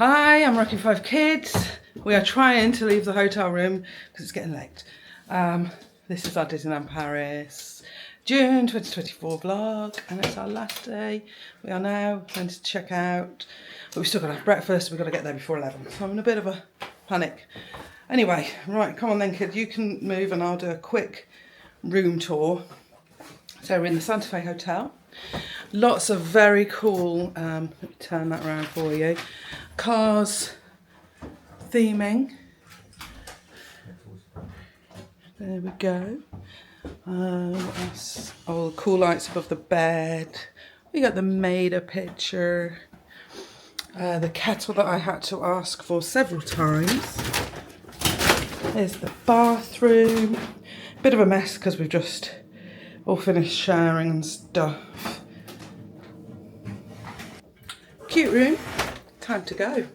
Hi, I'm Rocky 5 Kids. We are trying to leave the hotel room because it's getting late. This is our Disneyland Paris June 2024 vlog, and it's our last day. We are now going to check out, but we've still got to have breakfast. We've got to get there before 11, so I'm in a bit of a panic. Anyway, right, come on then, kid. You can move and I'll do a quick room tour. So we're in the Santa Fe Hotel. Lots of very cool, let me turn that around for you, Cars theming. There we go. What else? Oh, the cool lights above the bed. We got the Maida picture. The kettle that I had to ask for several times. There's the bathroom. Bit of a mess because we've just all finished showering and stuff. Cute room. Time to go.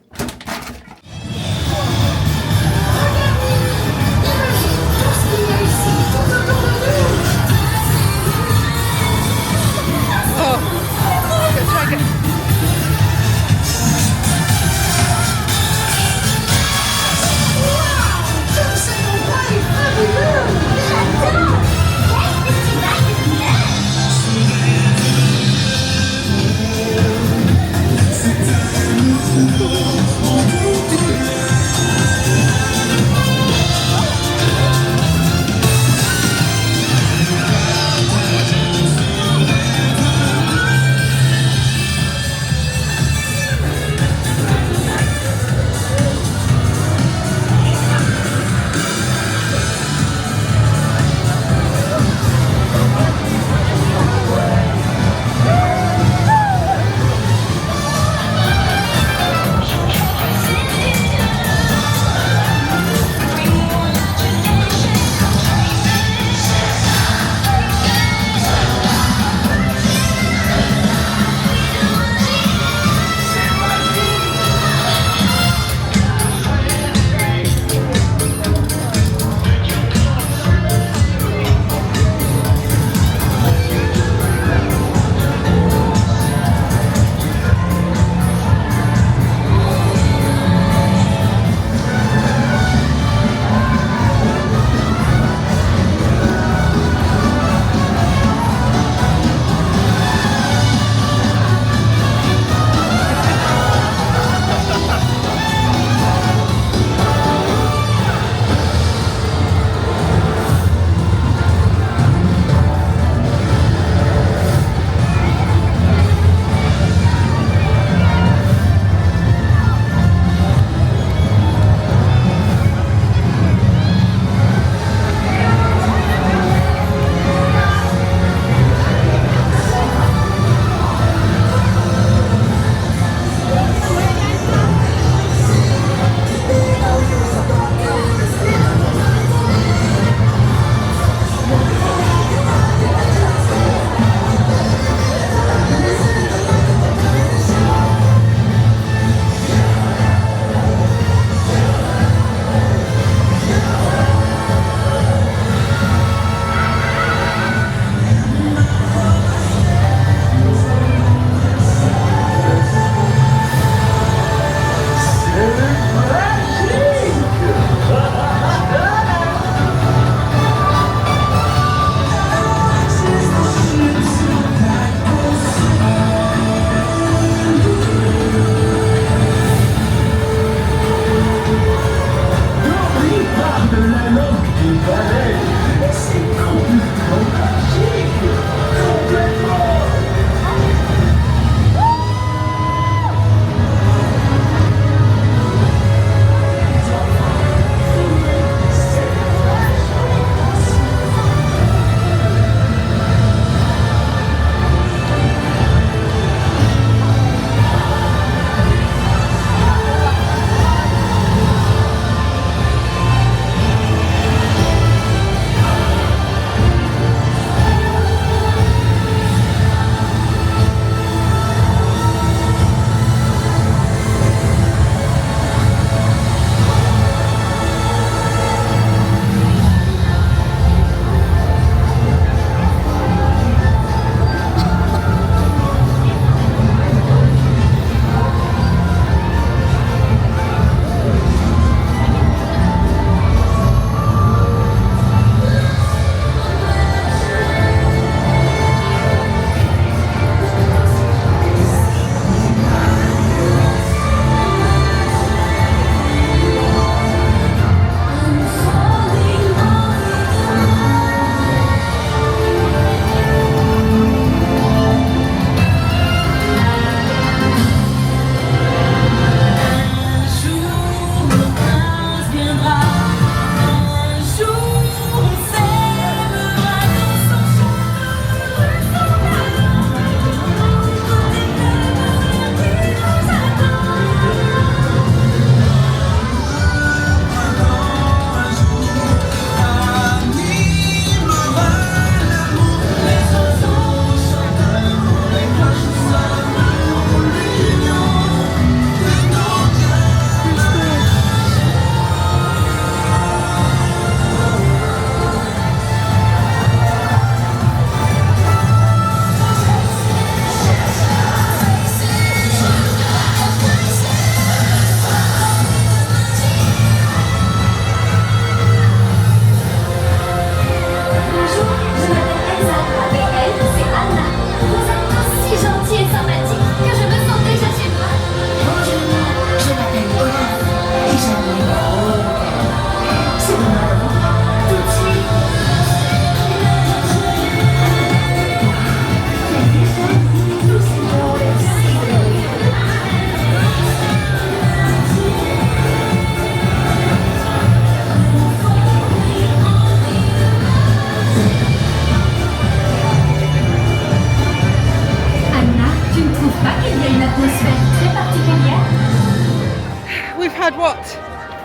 had what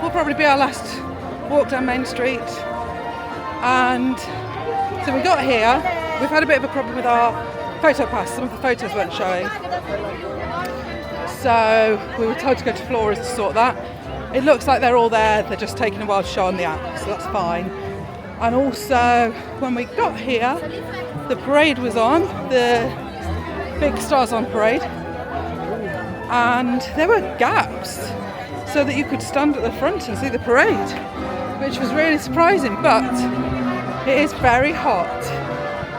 will probably be our last walk down Main Street, and so we got here. We've had a bit of a problem with our photo pass. Some of the photos weren't showing, so we were told to go to Flora's to sort that. It looks like they're all there, they're just taking a while to show on the app, so that's fine. And also, when we got here, the parade was on, the big Stars On parade, and there were gaps so that you could stand at the front and see the parade, which was really surprising, but it is very hot.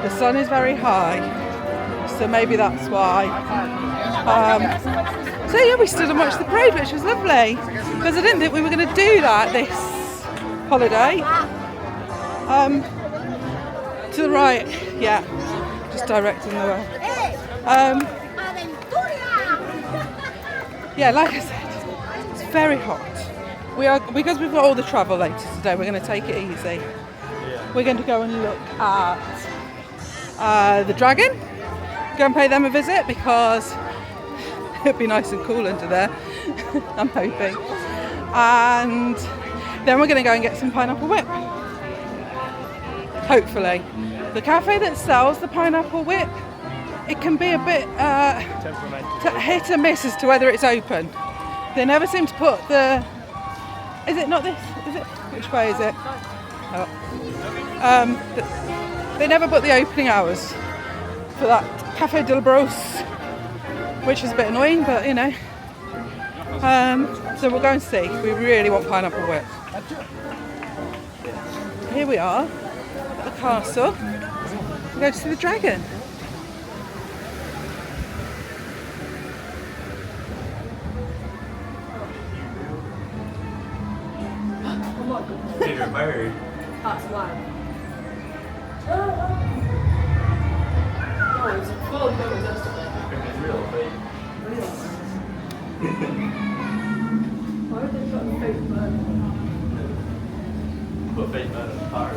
The sun is very high, so maybe that's why. So yeah, we stood and watched the parade, which was lovely, because I didn't think we were going to do that this holiday. To the right, yeah, just directing the way. Yeah, like I said, it's very hot. Because we've got all the travel later today, we're going to take it easy. We're going to go and look at the Dragon, go and pay them a visit, because it'd be nice and cool under there, I'm hoping. And then we're going to go and get some pineapple whip, hopefully. The cafe that sells the pineapple whip, it can be a bit hit and miss as to whether it's open. They never seem to put the... Is it not this? Is it? Which way is it? Oh. They never put the opening hours for that Café de la Brosse, which is a bit annoying, but you know. So we'll go and see. We really want pineapple whip. Here we are at the castle. We'll go to see the dragon. You're married. That's why. Oh, it's full of going yesterday. It's real fake. Why have they got a fake bird? Put fake man in the car.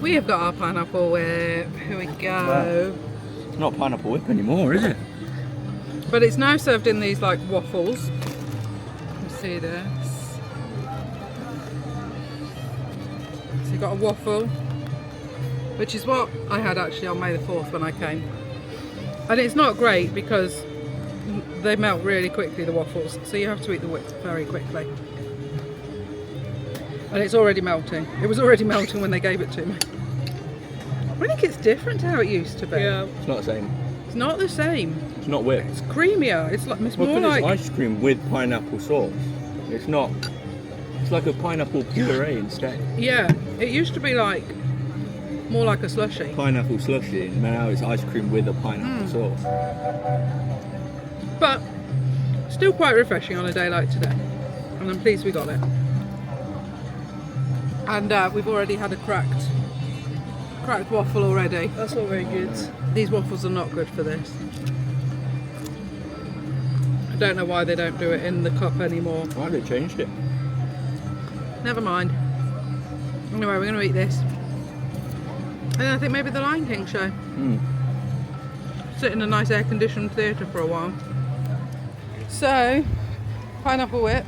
We've got our pineapple whip. Here we go. It's not pineapple whip anymore, is it? But it's now served in these like waffles. You see this? So you've got a waffle, which is what I had actually on May the 4th when I came. And it's not great because they melt really quickly, the waffles, so you have to eat the whip very quickly. And it's already melting. It was already melting when they gave it to me. I think it's different to how it used to be. Yeah. It's not the same. It's not the same. It's not whipped. It's creamier. It's like it's more like it's ice cream with pineapple sauce. It's not. It's like a pineapple puree instead. yeah. It used to be like more like a slushie. Pineapple slushy, and now it's ice cream with a pineapple sauce. But still quite refreshing on a day like today. And I'm pleased we got it. And we've already had a cracked waffle already. That's not very good. These waffles are not good for this. I don't know why they don't do it in the cup anymore. Why have they changed it? Never mind. Anyway, we're going to eat this. And I think maybe the Lion King show. Sit in a nice air-conditioned theatre for a while. So, pineapple whip,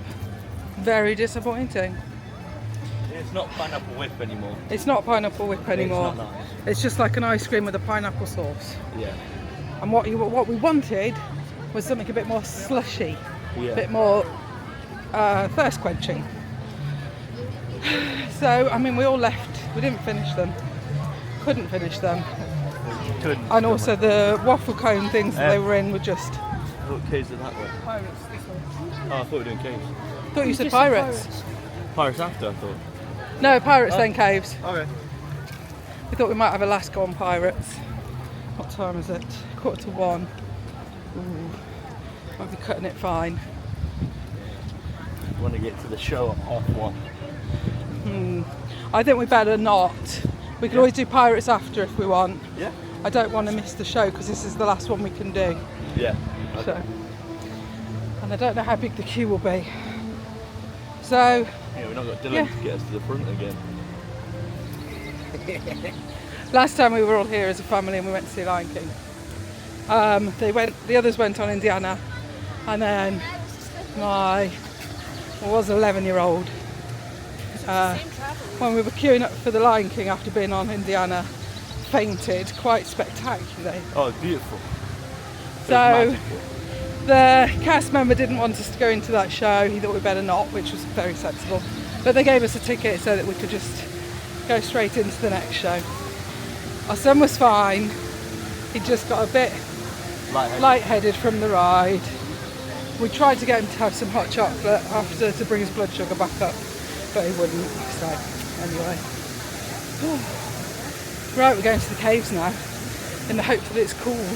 very disappointing. It's not pineapple whip anymore. It's not pineapple whip anymore. It's not nice. It's just like an ice cream with a pineapple sauce. Yeah. And what we wanted was something a bit more slushy, Yeah. a bit more thirst quenching. So, I mean, we all left. We didn't finish them. Couldn't finish them. Couldn't. And also the waffle cone things that they were in were just... What caves are that way? Pirates. Oh, I thought we were doing caves. Thought you said pirates. Pirates after, I thought. No, Pirates then Caves. Okay. We thought we might have a last go on Pirates. What time is it? 1:45. Ooh, might be cutting it fine. Want to get to the show at 1:30. I think we better not. We can always do Pirates after if we want. Yeah. I don't want to miss the show because this is the last one we can do. Yeah. So, and I don't know how big the queue will be. So, Yeah, we've not got Dylan to get us to the front again. last time we were all here as a family and we went to see Lion King. The others went on Indiana, and then my 11-year-old. When we were queuing up for the Lion King after being on Indiana, fainted quite spectacularly. Oh, beautiful. So the cast member didn't want us to go into that show. He thought we better not, which was very sensible. But they gave us a ticket so that we could just go straight into the next show. Our son was fine. He just got a bit lightheaded from the ride. We tried to get him to have some hot chocolate after to bring his blood sugar back up, but he wouldn't. So anyway, right, we're going to the caves now in the hope that it's cool.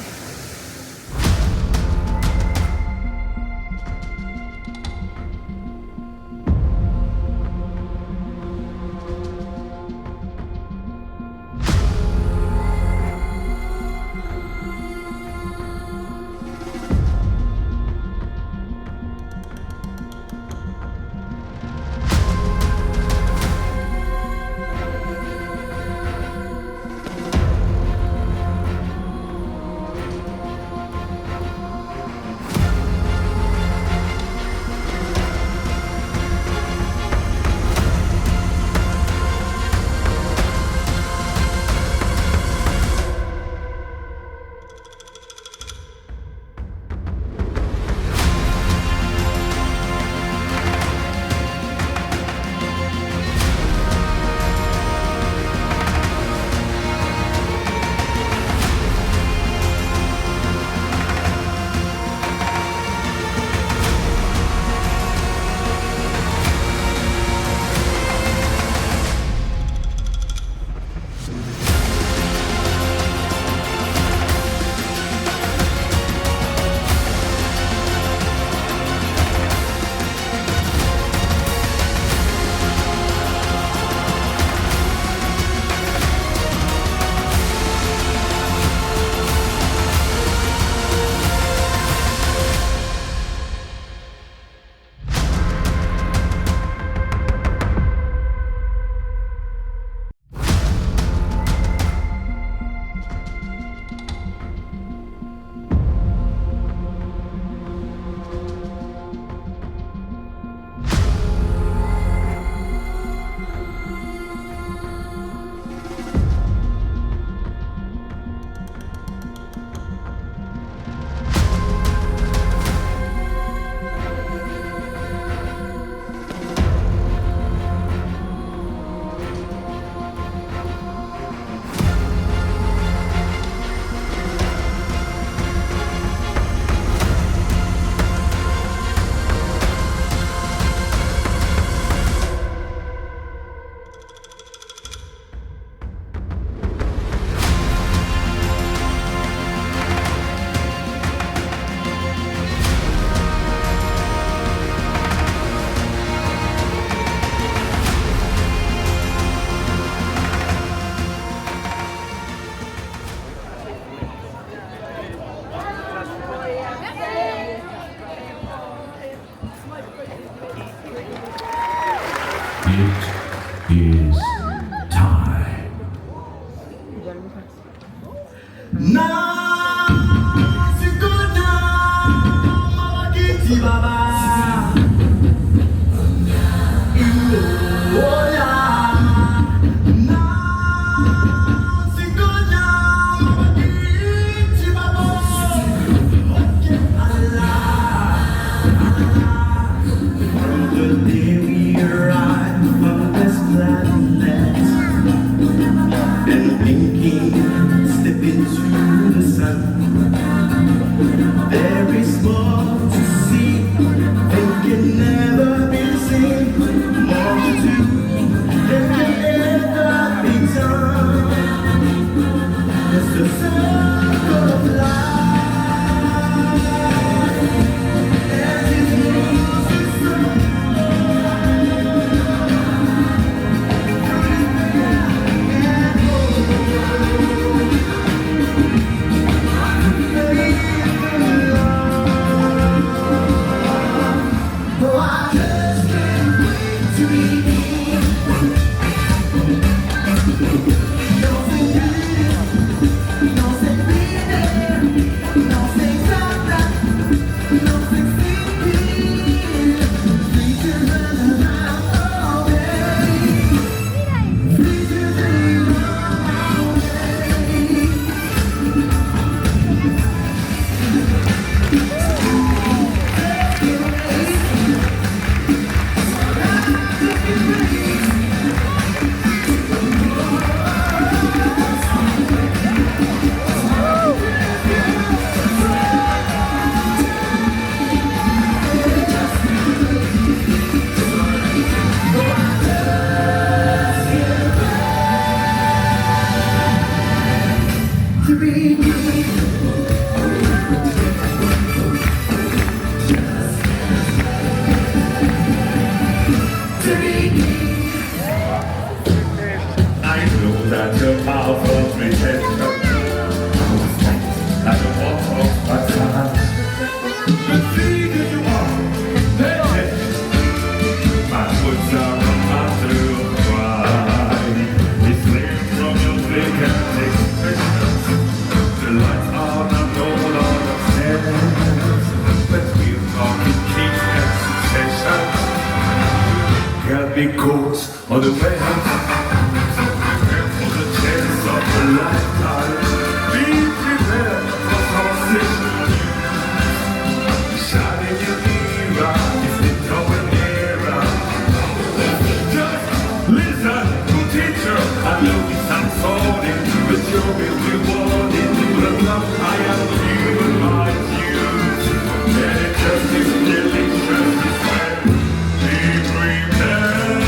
It is time. Step into the On the way for the chance of a lifetime, be prepared for conversation. Shining your era is the going era. Just listen to teacher. I know it sounds sorry, but you will be rewarded. But love I am human like you, and it just is delicious. Be prepared.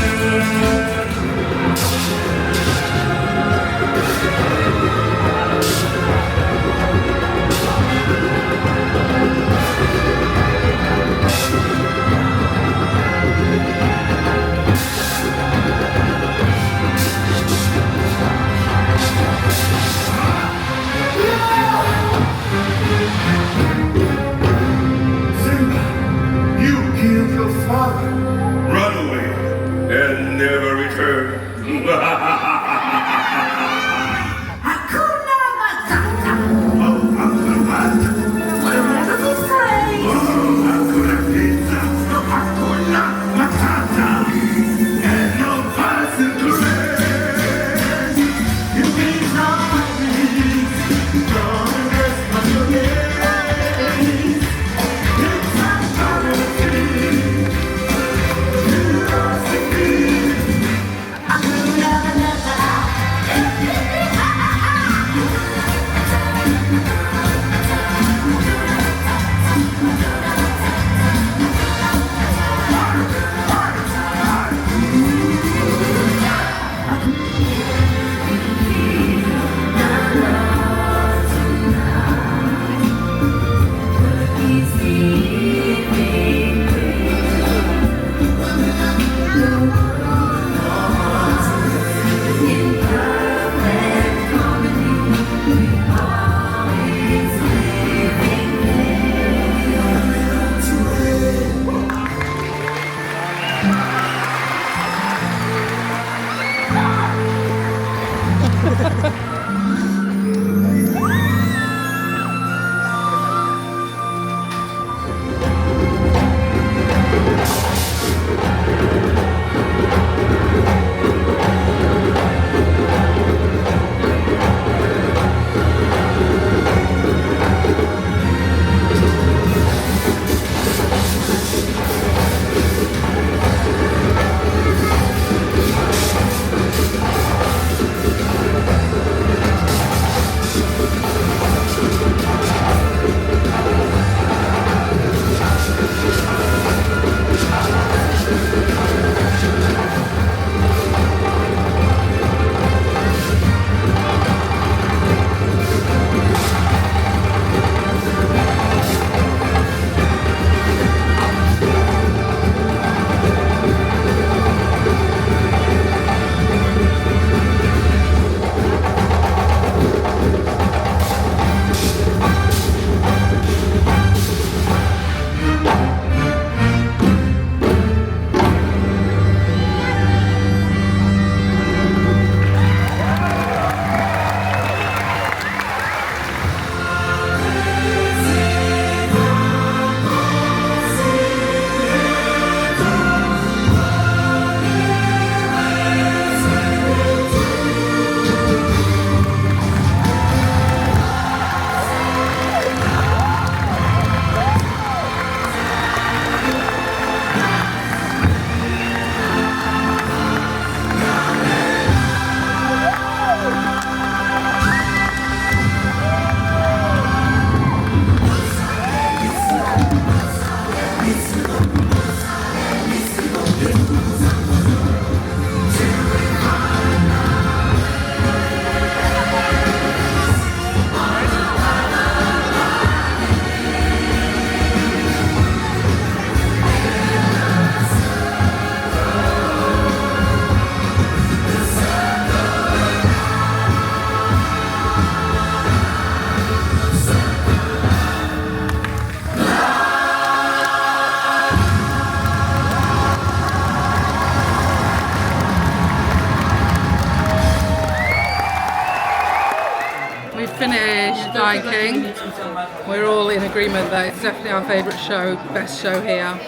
we're all in agreement that it's definitely our favourite show, best show here.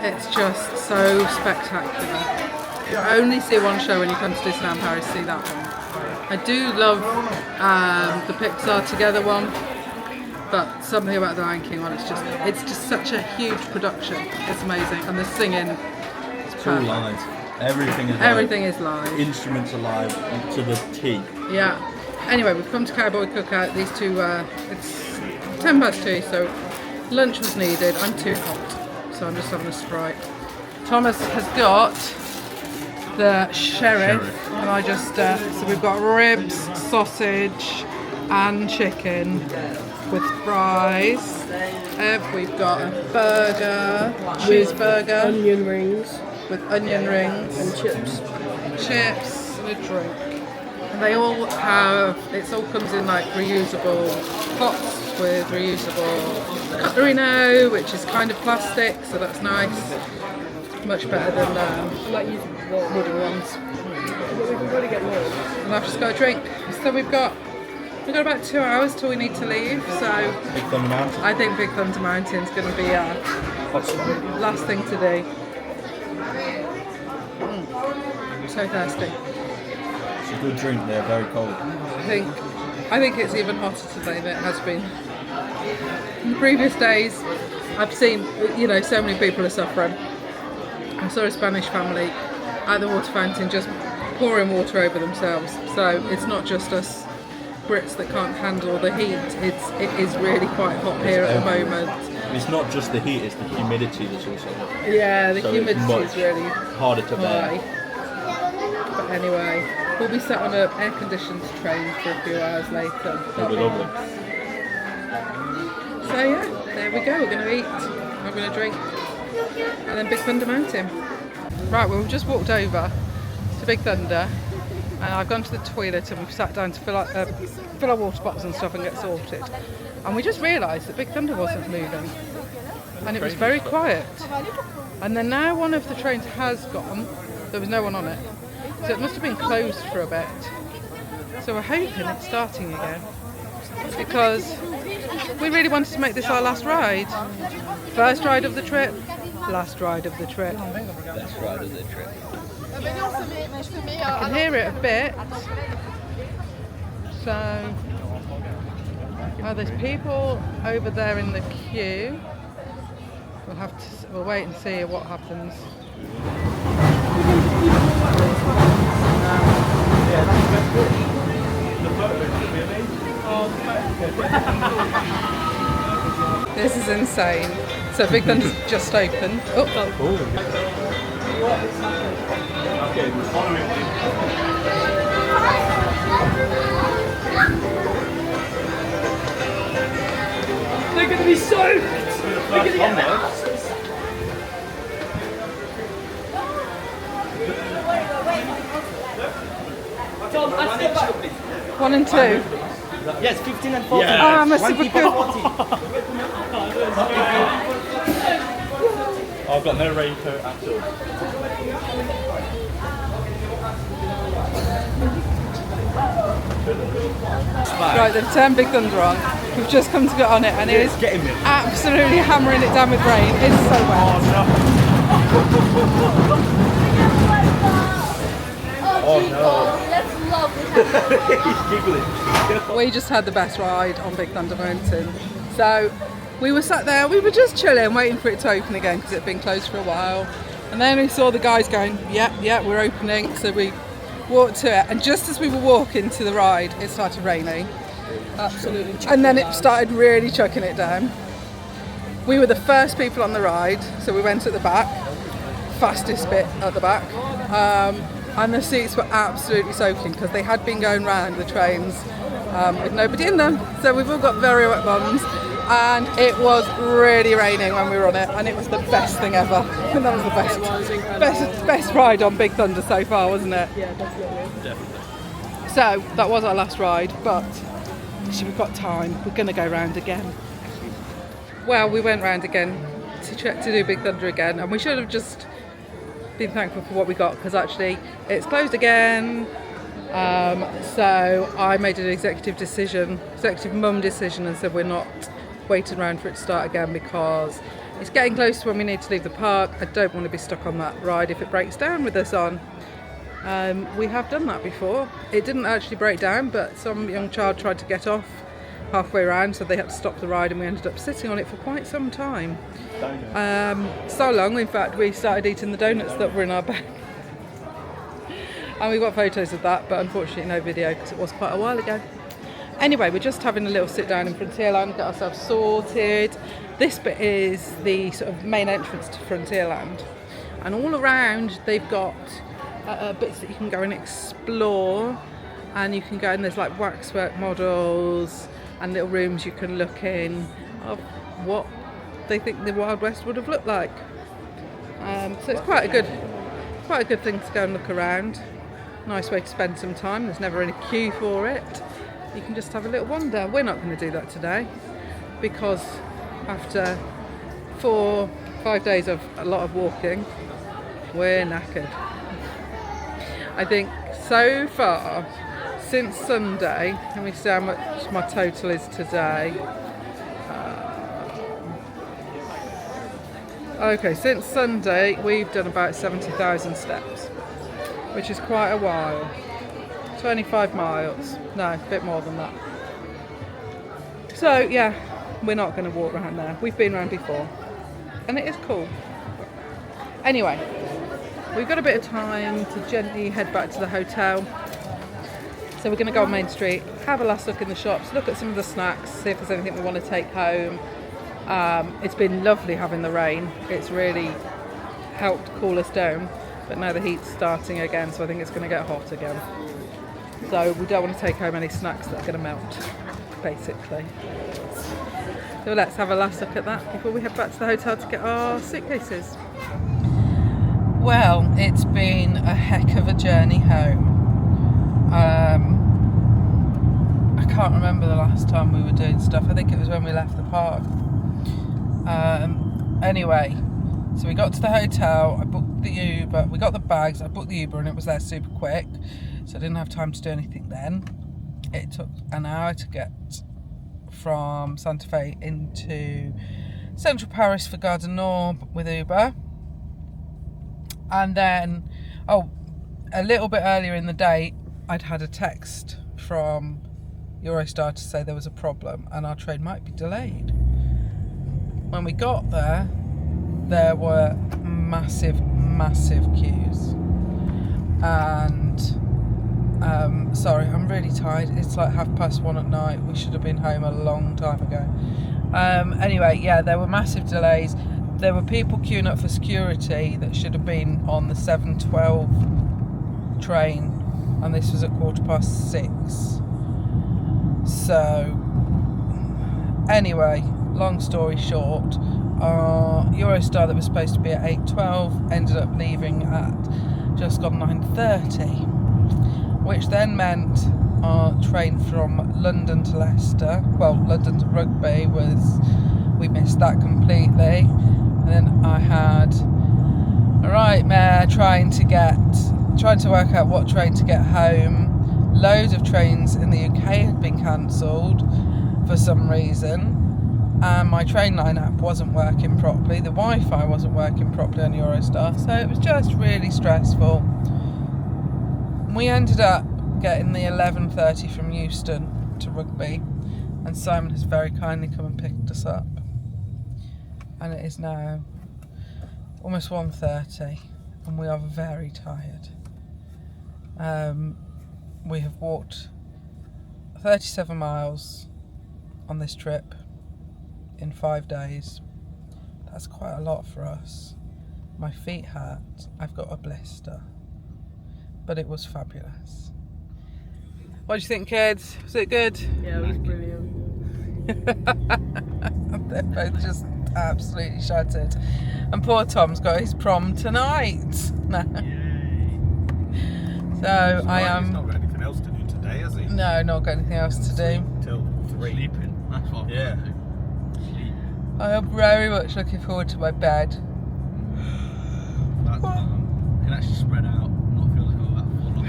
It's just so spectacular. You only see one show when you come to Disneyland Paris, see that one. I do love the Pixar Together one, but something about the Lion King one, it's just such a huge production. It's amazing, and the singing is It's all perfect. live. Everything is live. Everything is live. Instruments are live to the T. Yeah. Anyway, we've come to Cowboy Cookout. These two, it's 2:10, so lunch was needed. I'm too hot, so I'm just having a Sprite. Thomas has got the sheriff. And I just, so we've got ribs, sausage, and chicken with fries. We've got a burger, cheeseburger Onion rings with onion rings. and chips. Chips and a drink. And they all have, it all comes in like reusable pots with reusable cutlery now, which is kind of plastic, so that's nice. Much better than I like using the wooden ones. But we've got to get more. And I've just got a drink. So we've got about 2 hours till we need to leave, so Big Thunder Mountain. I think Big Thunder Mountain's going to be our Hot spot. last thing to do. I'm so thirsty. It's a good drink. They're very cold. I think it's even hotter today than it has been. In the previous days, I've seen, so many people are suffering. I saw a Spanish family at the water fountain just pouring water over themselves. So it's not just us Brits that can't handle the heat. It is really quite hot here at the moment. It's not just the heat; it's the humidity that's also. Yeah, the So it's humidity much is really harder to bear. high. But anyway, we'll be sat on an air-conditioned train for a few hours later. It'll be lovely. So yeah, there we go. We're going to eat, I'm going to drink, and then Big Thunder Mountain. Right, well, we've just walked over to Big Thunder, and I've gone to the toilet and we've sat down to fill our water bottles and stuff and get sorted. And we just realised that Big Thunder wasn't moving, and it was very quiet. And then now one of the trains has gone. There was no one on it, so it must have been closed for a bit. So we're hoping it's starting again, because we really wanted to make this our last ride. First ride of the trip, last ride of the trip. Best ride of the trip. I can hear it a bit. So, there's people over there in the queue. We'll wait and see what happens. This is insane. So Big Thunder's just opened. They're going to be soaked! They're going to get their Tom, I step back. 1 and 2. Yes, 15 and 14. Ah, merci beaucoup. I've got no raincoat at all. Right, they've turned Big Thunder on. We've just come to get on it, and it is absolutely hammering it down with rain. It's so wet. Oh no. He's giggling. We just had the best ride on Big Thunder Mountain. So we were sat there, we were just chilling, waiting for it to open again because it had been closed for a while. And then we saw the guys going, yeah, we're opening. So we walked to it, and just as we were walking to the ride, it started raining. Absolutely. And then it started really chucking it down. We were the first people on the ride, so we went at the back, fastest bit at the back. And the seats were absolutely soaking because they had been going round the trains with nobody in them. So we've all got very wet bums, and it was really raining when we were on it, and it was the best thing ever. I think that was the best ride on Big Thunder so far, wasn't it? Yeah, definitely. So that was our last ride, but we've got time. We're going to go round again. Well, we went round again to do Big Thunder again, and we should have just been thankful for what we got, because actually it's closed again. So I made an executive mum decision, and said we're not waiting around for it to start again because it's getting close to when we need to leave the park. I don't want to be stuck on that ride if it breaks down with us on. We have done that before. It didn't actually break down, but some young child tried to get off halfway around, so they had to stop the ride, and we ended up sitting on it for quite some time. So long, in fact, we started eating the donuts that were in our bag. And we've got photos of that, but unfortunately no video because it was quite a while ago. Anyway, we're just having a little sit down in Frontierland, get ourselves sorted. This bit is the sort of main entrance to Frontierland. And all around they've got bits that you can go and explore. And you can go, and there's like waxwork models and little rooms you can look in of what they think the Wild West would have looked like. So it's quite a good thing to go and look around. Nice way to spend some time. There's never any queue for it. You can just have a little wander. We're not going to do that today because after 4-5 days of a lot of walking, we're knackered. I think so far since Sunday, let me see how much my total is today. Okay, since Sunday we've done about 70,000 steps, which is quite a while. 25 miles, no, a bit more than that. So yeah, we're not going to walk around there. We've been around before and it is cool. Anyway, we've got a bit of time to gently head back to the hotel. So we're going to go on Main Street, have a last look in the shops, look at some of the snacks, see if there's anything we want to take home. It's been lovely having the rain. It's really helped cool us down, but now the heat's starting again, so I think it's going to get hot again. So we don't want to take home any snacks that are going to melt, basically. So let's have a last look at that before we head back to the hotel to get our suitcases. Well, it's been a heck of a journey home. I can't remember the last time we were doing stuff. I think it was when we left the park. Anyway, so we got to the hotel, I booked the Uber, we got the bags, I booked the Uber and it was there super quick, so I didn't have time to do anything then. It took an hour to get from Santa Fe into central Paris for Gare du Nord with Uber. And then, a little bit earlier in the day, I'd had a text from Eurostar to say there was a problem and our train might be delayed. When we got there, there were massive queues. And, sorry, I'm really tired. It's like 1:30 at night. We should have been home a long time ago. Anyway, yeah, there were massive delays. There were people queuing up for security that should have been on the 7:12 train, and this was at 6:15. So, anyway, long story short, our Eurostar that was supposed to be at 8:12 ended up leaving at just gone 9:30, which then meant our train from London to Leicester, well, London to Rugby, we missed that completely. And then I had a nightmare trying to work out what train to get home. Loads of trains in the UK had been cancelled for some reason, and my Trainline app wasn't working properly. The Wi-Fi wasn't working properly on Eurostar, so it was just really stressful. We ended up getting the 11:30 from Euston to Rugby, and Simon has very kindly come and picked us up. And it is now almost 1:30 and we are very tired. We have walked 37 miles on this trip in 5 days. That's quite a lot for us. My feet hurt, I've got a blister, but it was fabulous. What do you think, kids? Was it good? Yeah, it was brilliant. They're both just absolutely shattered. And poor Tom's got his prom tonight. So I am. He's not got anything else to do today, has he? No, not got anything else to do. Till 3. Sleeping. That's what I'm Yeah. gonna do. Sleep. I am very much looking forward to my bed. That's can actually spread out, not feel like all that full on.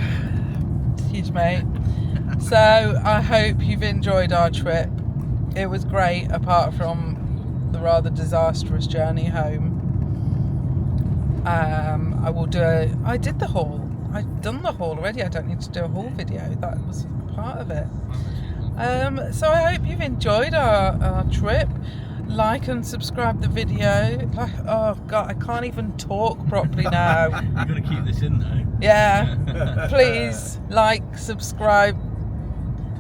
Excuse me. So I hope you've enjoyed our trip. It was great, apart from the rather disastrous journey home. I did the haul. I've done the haul already. I don't need to do a haul video. That was part of it. So I hope you've enjoyed our trip. Like and subscribe the video. Oh God, I can't even talk properly now. You're going to keep this in though. Yeah. Please like, subscribe.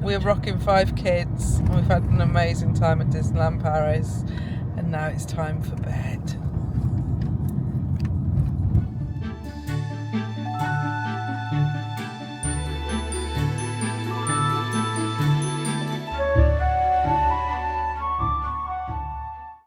We're rocking 5 kids. We've had an amazing time at Disneyland Paris. And now it's time for bed.